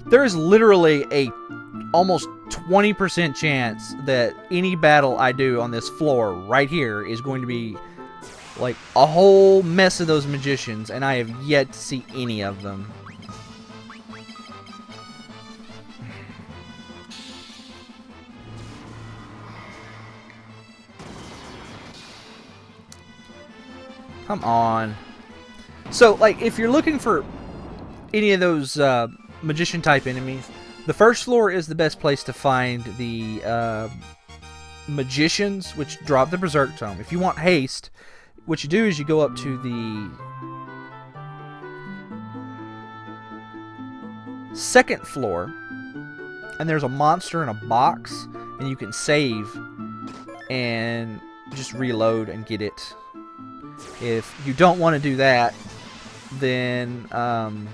There is literally a almost 20% chance that any battle I do on this floor right here is going to be like a whole mess of those magicians, and I have yet to see any of them. Come on. So, like, if you're looking for any of those magician type enemies, the first floor is the best place to find the magicians, which drop the Berserk tome. If you want haste, what you do is you go up to the second floor, and there's a monster in a box, and you can save and just reload and get it. If you don't want to do that, then on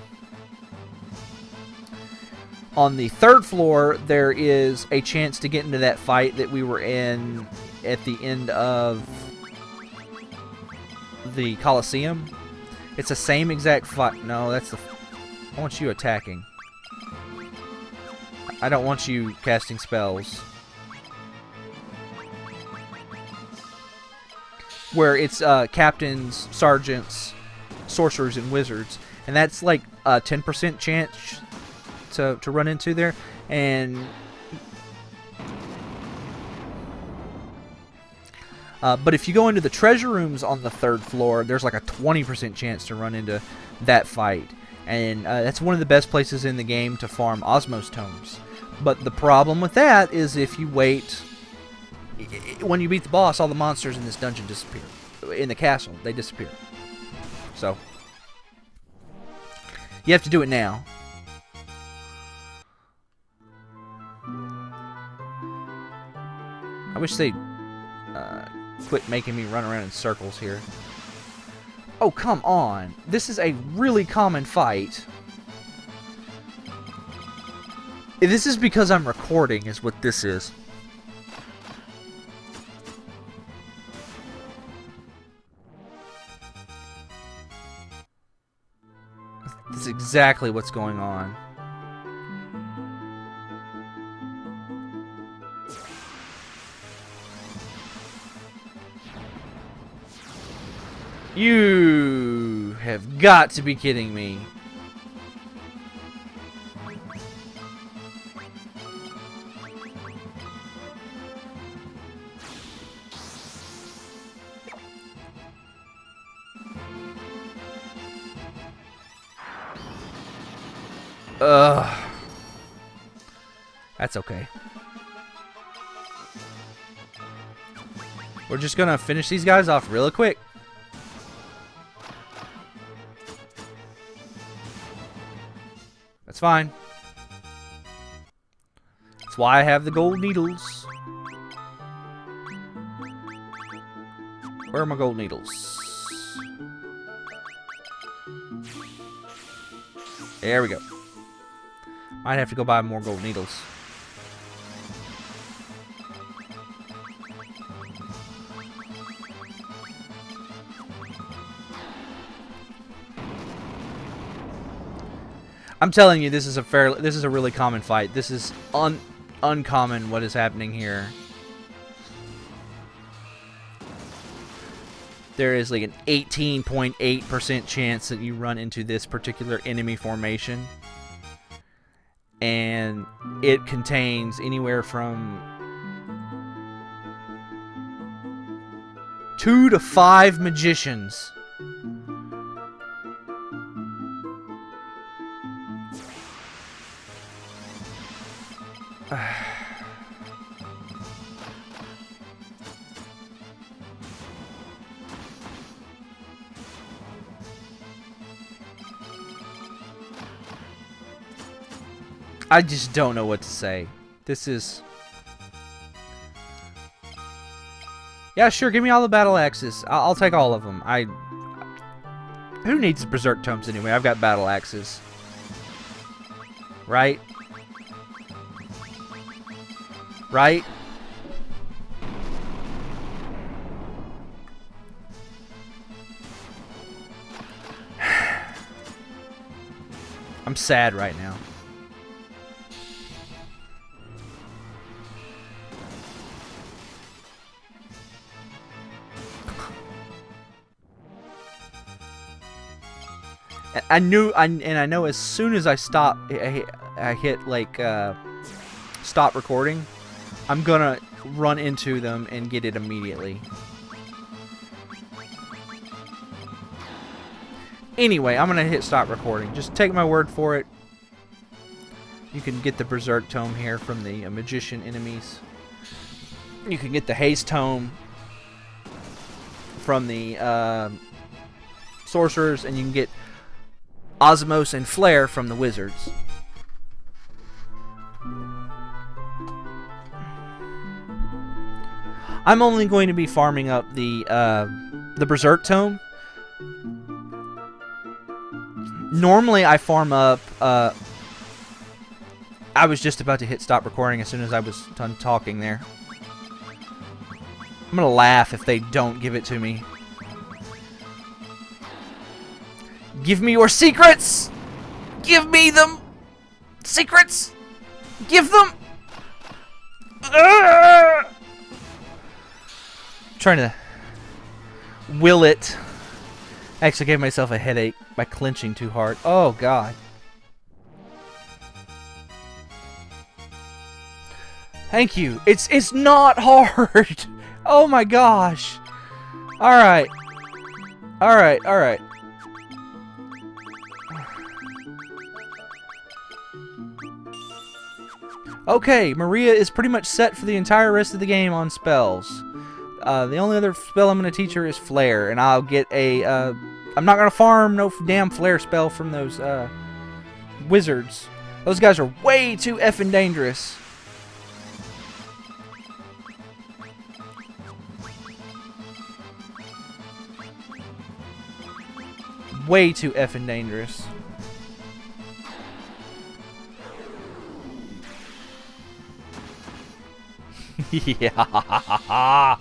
the third floor there is a chance to get into that fight that we were in at the end of the Coliseum. It's the same exact fight. No, that's the... I want you attacking. I don't want you casting spells. Where it's captains, sergeants, sorcerers, and wizards. And that's like a 10% chance to run into there. And but if you go into the treasure rooms on the third floor, there's like a 20% chance to run into that fight. And that's one of the best places in the game to farm Osmos tomes. But the problem with that is if you wait... When you beat the boss, all the monsters in this dungeon disappear. In the castle, they disappear. So, you have to do it now. I wish they'd quit making me run around in circles here. Oh, come on. This is a really common fight. This is because I'm recording, is what this is. That's exactly what's going on. You have got to be kidding me. That's okay. We're just gonna finish these guys off real quick. That's fine. That's why I have the gold needles. Where are my gold needles? There we go. Might have to go buy more gold needles. I'm telling you, this is a really common fight. This is uncommon what is happening here. There is like an 18.8% chance that you run into this particular enemy formation. And it contains anywhere from 2 to 5 magicians. I just don't know what to say. This is... Yeah, sure, give me all the battle axes. I'll take all of them. Who needs Berserk tomes anyway? I've got battle axes. Right? Right? I'm sad right now. I know as soon as I stop, I hit like stop recording, I'm gonna run into them and get it immediately. Anyway, I'm gonna hit stop recording. Just take my word for it. You can get the Berserk tome here from the magician enemies. You can get the Haste tome from the sorcerers, and you can get Osmos and Flare from the wizards. I'm only going to be farming up the Berserk tome. Normally I farm up I was just about to hit stop recording as soon as I was done talking there. I'm gonna laugh if they don't give it to me. Give me your secrets! Give me them! Secrets! Give them! Trying to will it. Actually gave myself a headache by clenching too hard. Oh god. Thank you. It's not hard. Oh my gosh. Alright. Alright, alright. Okay, Maria is pretty much set for the entire rest of the game on spells. The only other spell I'm going to teach her is Flare, and I'll get a... I'm not going to farm no damn Flare spell from those wizards. Those guys are way too effing dangerous. Way too effing dangerous. Yeah.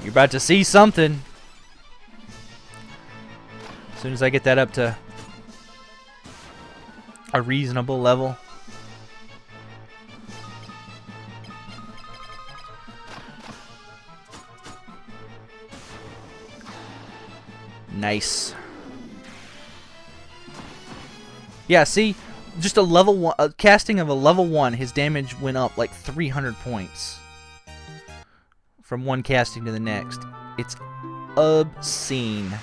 You're about to see something. As soon as I get that up to a reasonable level. Nice. Yeah, see? Just a level 1, a casting of a level 1, his damage went up like 300 points. From one casting to the next. It's obscene.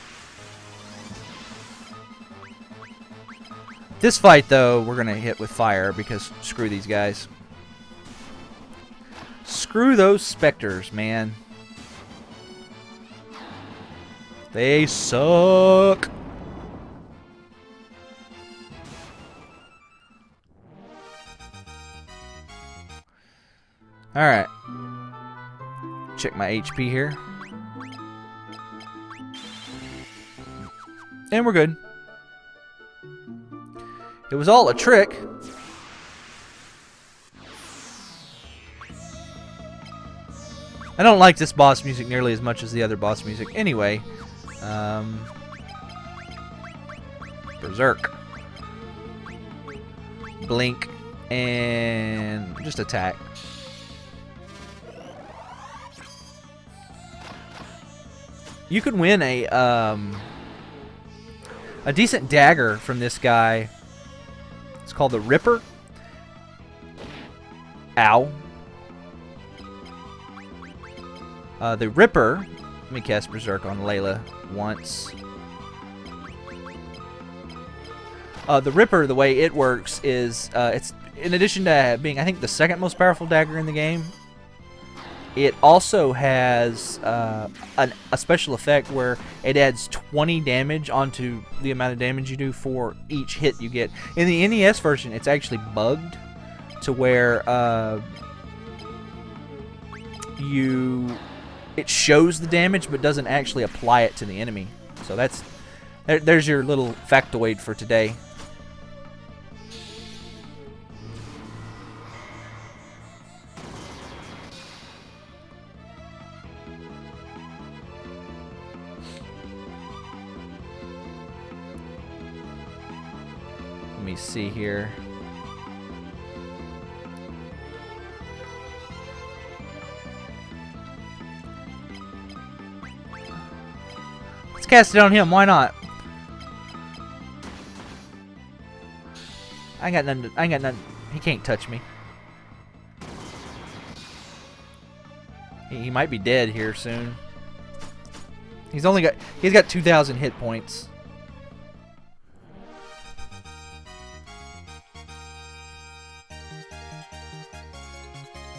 This fight, though, we're going to hit with fire because screw these guys. Screw those specters, man. They suck. Alright. Check my HP here. And we're good. It was all a trick. I don't like this boss music nearly as much as the other boss music. Anyway. Berserk. Blink. And just attack. You could win a decent dagger from this guy. It's called the Ripper. Ow. The Ripper. Let me cast Berserk on Layla once. The Ripper, the way it works is it's in addition to being, I think, the second most powerful dagger in the game. It also has a special effect where it adds 20 damage onto the amount of damage you do for each hit you get. In the NES version, it's actually bugged to where it shows the damage but doesn't actually apply it to the enemy. So there's your little factoid for today. me see here. Let's cast it on him. Why not? I ain't got nothing. He can't touch me. He might be dead here soon. He's got 2,000 hit points.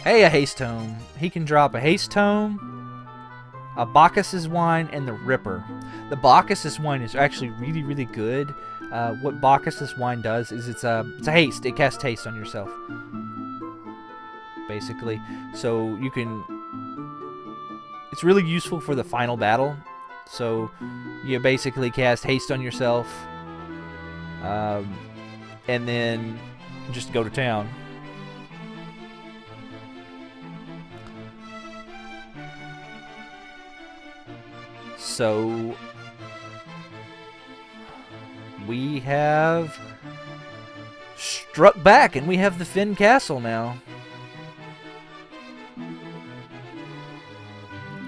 Hey, a haste tome. He can drop a haste tome, a Bacchus's wine, and the Ripper. The Bacchus's wine is actually really, really good. What Bacchus's wine does is it's a haste. It casts haste on yourself, basically. So you can. It's really useful for the final battle. So you basically cast haste on yourself, and then just go to town. So we have struck back, and we have the Flynn Castle now.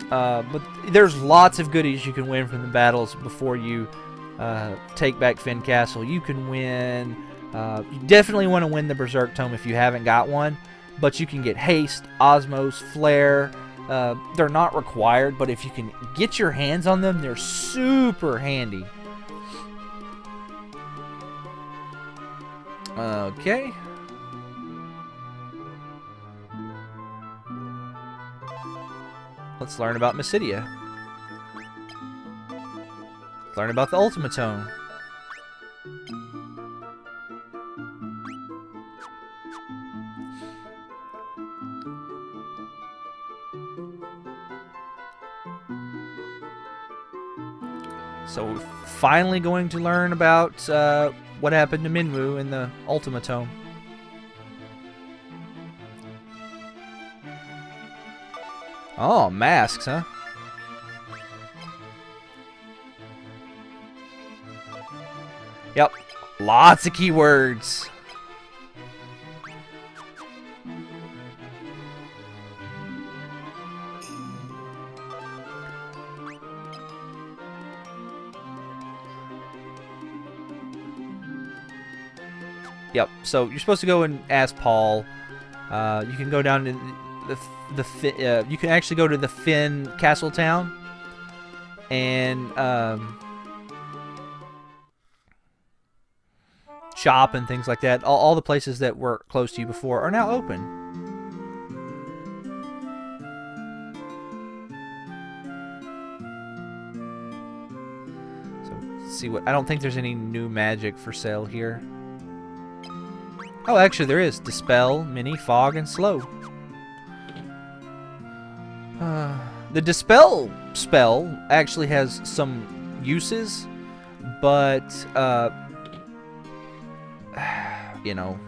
But there's lots of goodies you can win from the battles before you take back Flynn Castle. You can win. You definitely want to win the Berserk Tome if you haven't got one. But you can get Haste, Osmos, Flare. They're not required, but if you can get your hands on them, they're super handy. Okay. Let's learn about Mysidia. Learn about the Ultimatome. So we're finally going to learn about what happened to Minwu in the Ultimatome. Oh, masks, huh? Yep. Lots of keywords. Yep. So you're supposed to go and ask Paul. You can go down to you can actually go to the Flynn Castle town and shop and things like that. All the places that were close to you before are now open. So let's see what. I don't think there's any new magic for sale here. Oh, actually there is. Dispel, Mini, Fog, and Slow. The Dispel spell actually has some uses, but, you know.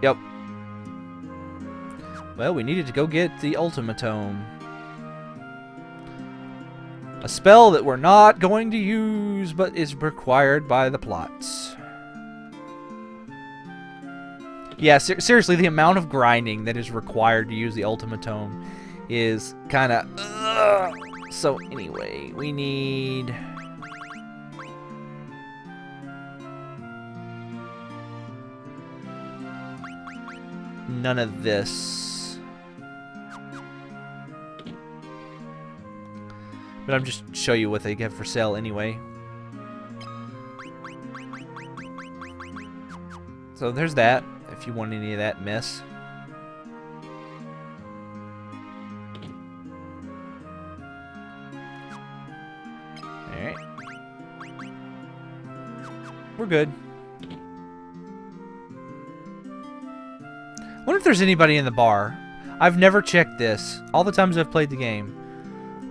Yep. Well, we needed to go get the Ultimatome. A spell that we're not going to use, but is required by the plots. Yeah, seriously, the amount of grinding that is required to use the Ultimatome is kind of... So, anyway, we need... none of this. But I'm just show you what they get for sale anyway. So there's that, if you want any of that mess. Alright. We're good. I wonder if there's anybody in the bar. I've never checked this. All the times I've played the game.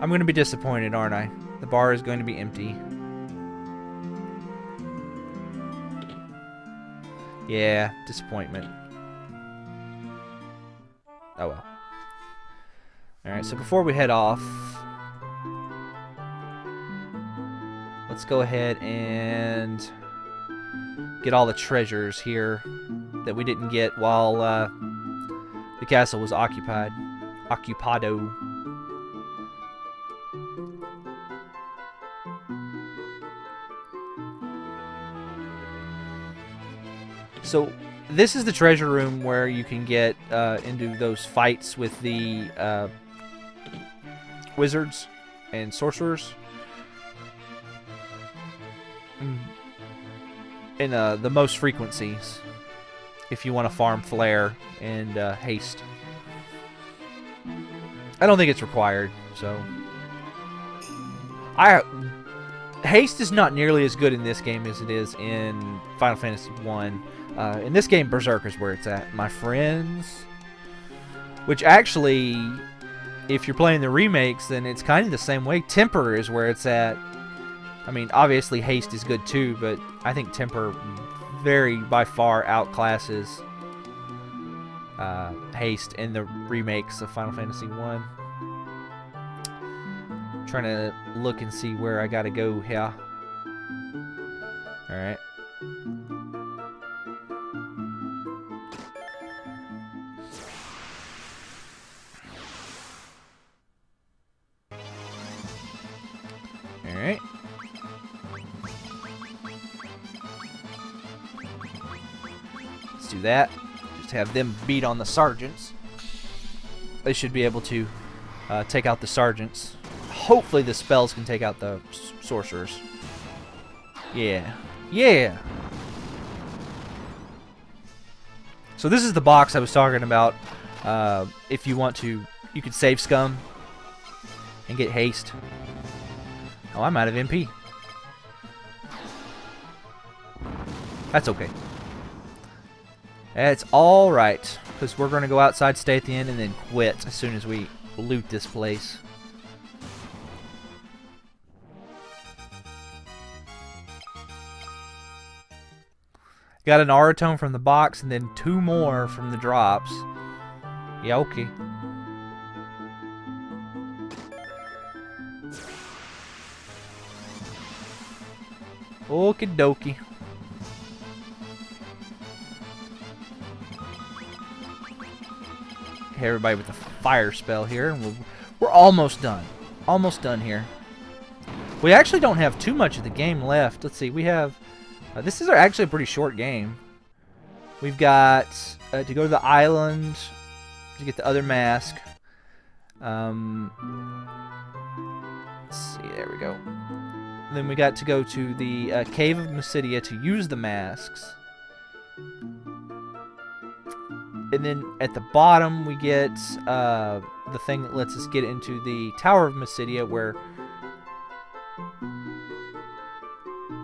I'm going to be disappointed, aren't I? The bar is going to be empty. Yeah, disappointment. Oh well. Alright, so before we head off, let's go ahead and get all the treasures here that we didn't get while the castle was occupied. Occupado. So this is the treasure room where you can get into those fights with the wizards and sorcerers. In the most frequencies, if you want to farm Flare and Haste. I don't think it's required, so... Haste is not nearly as good in this game as it is in Final Fantasy 1. In this game, Berserk is where it's at, my friends. Which actually, if you're playing the remakes, then it's kind of the same way. Temper is where it's at. I mean, obviously Haste is good too, but I think Temper by far outclasses Haste in the remakes of Final Fantasy 1. Trying to look and see where I gotta go here. Alright. Alright. Let's do that. Just have them beat on the sergeants. They should be able to take out the sergeants. Hopefully the spells can take out the sorcerers. Yeah. Yeah! So this is the box I was talking about. If you want to, you could save scum and get haste. Oh, I'm out of MP. That's okay. It's alright, because we're going to go outside, stay at the end, and then quit as soon as we loot this place. Got an aura tome from the box, and then 2 more from the drops. Yeah, okay. Okie dokie. Hey, everybody with the fire spell here. And we're almost done. Almost done here. We actually don't have too much of the game left. Let's see. We have... this is actually a pretty short game. We've got to go to the island to get the other mask. Let's see, there we go. And then we got to go to the Cave of Mysidia to use the masks. And then at the bottom we get the thing that lets us get into the Tower of Mysidia, where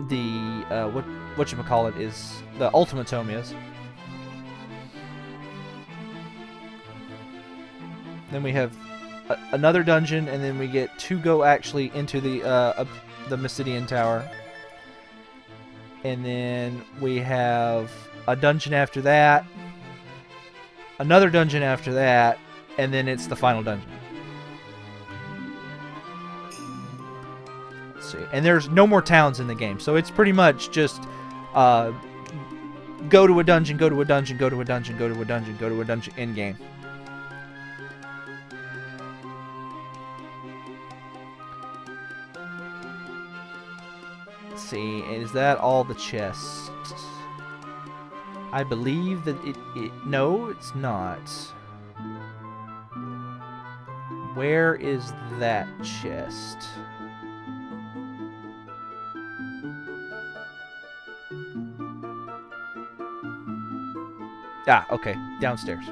the whatchamacallit is the ultimatum is. Then we have another dungeon, and then we get to go actually into the Mysidian Tower. And then we have a dungeon after that, another dungeon after that, and then it's the final dungeon. Let's see. And there's no more towns in the game, so it's pretty much just go to a dungeon, go to a dungeon, go to a dungeon, go to a dungeon, go to a dungeon, in game. Let's see, is that all the chests? I believe that no, it's not. Where is that chest? Ah, okay, downstairs.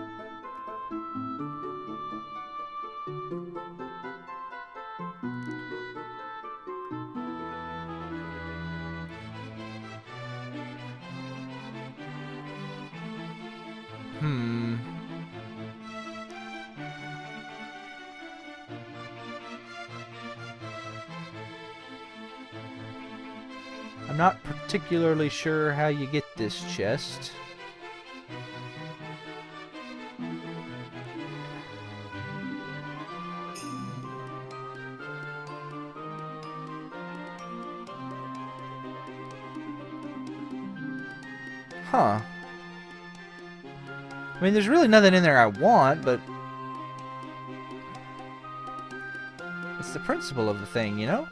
I'm not particularly sure how you get this chest. Huh. I mean, there's really nothing in there I want, but it's the principle of the thing, you know?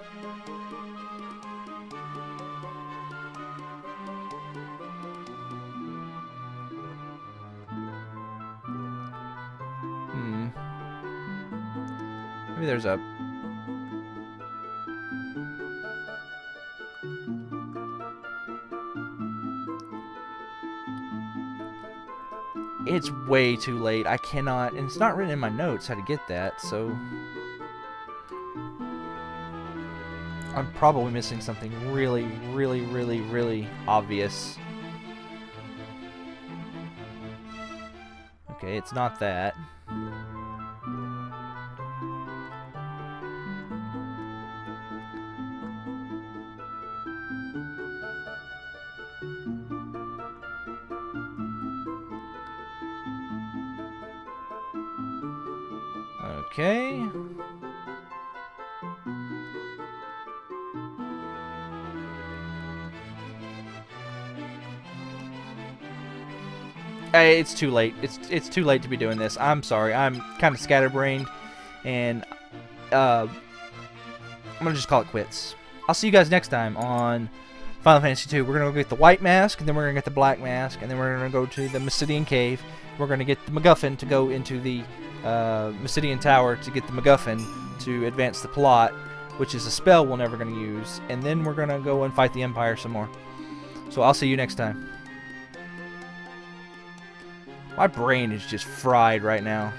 Maybe there's a... It's way too late. I cannot... And it's not written in my notes how to get that, so... I'm probably missing something really, really, really, really obvious. Okay, it's not that. Okay. Hey, it's too late. It's too late to be doing this. I'm sorry. I'm kind of scatterbrained, and I'm gonna just call it quits. I'll see you guys next time on Final Fantasy II. We're gonna go get the white mask, and then we're gonna get the black mask, and then we're gonna go to the Mysidian Cave. We're gonna get the MacGuffin to go into the Mysidian Tower to get the MacGuffin to advance the plot, which is a spell we're never gonna use, and then we're gonna go and fight the Empire some more. So I'll see you next time. My brain is just fried right now.